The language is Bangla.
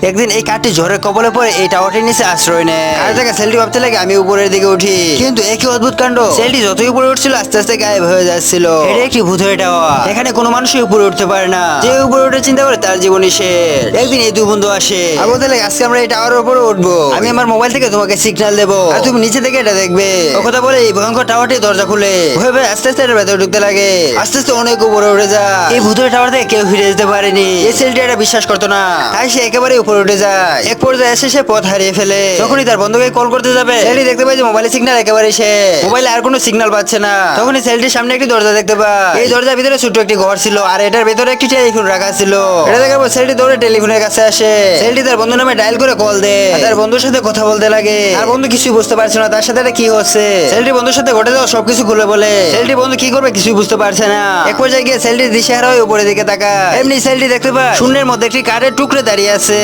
একদিন এই কাঠটি ঝড়ের কবলে পড়ে এই টাওয়ারটির নিচে আশ্রয় নেয়। আর থেকে সেলটি ভাবতে লাগে আমি উপরের দিকে উঠি, কিন্তু একই অদ্ভুত কাণ্ড, সেলটি যতই উপরে উঠছিল আস্তে আস্তে গায়েব হয়ে যাচ্ছিল। এটা একটি ভূতের টাওয়ার, এখানে কোনো মানুষই উপরে উঠতে পারে না। যে উপরে উঠে চিন্তা করে তার জীবনই শেষ। একদিন এই দুই বন্ধু আসে আর বলতে লাগে আজকে আমরা এই টাওয়ারের উপরে উঠবো, আমি আমার মোবাইল থেকে তোমাকে সিগন্যাল দেবো আর তুমি নিচে থেকে এটা দেখবে। ও কথা বলে এই ভয়ঙ্কর টাওয়ারটি দরজা খুলে ভয়ে ভয়ে আস্তে আস্তে এর ভেতরে ঢুকতে লাগে। আস্তে আস্তে অনেক উপরে উঠে যায়। এই ভূতের টাওয়ার থেকে কেউ ফিরে যেতে পারেনি। এই সেলটি এটা বিশ্বাস করতো না, তাই সে একেবারে উপরে উঠে যায়। এক পর্যায়ে এসে সে পথ হারিয়ে ফেলে। যখনই তার বন্ধুকে কল করতে যাবে সেলটি দেখতে পায় যে মোবাইলে সিগন্যাল একেবারে শেষ, মোবাইলে আর কোনো সিগন্যাল পাচ্ছে না। তখনই সেলটির সামনে একটি দরজা দেখতে পায়। এই দরজার ভিতরে ছোট্ট একটি ঘর ছিল আর এটার ভিতরে একটি টেলিফোন রাখা ছিল। এটা দেখার পর সেলটি দৌড়ে টেলিফোনের কাছে আসে। সেলটি তার বন্ধুর নামে ডায়াল করে কল দেয়, আর তার বন্ধুর সাথে কথা বলতে লাগে। আর বন্ধু কিছুই বুঝতে পারছে না তার সাথে এটা কি হচ্ছে। সেলটি বন্ধুর সাথে ঘটে যাওয়া সবকিছু খুলে বলে। সেলটি বন্ধু কি করবে কিছুই বুঝতে পারছে না। এক পর্যায়ে গিয়ে সেলটির দিশেহারা হয়ে উপরের দিকে তাকায়। এমনি সেলটি দেখতে পায় শূন্যের মধ্যে একটি কাঠের টুকরে দাঁড়িয়ে আছে।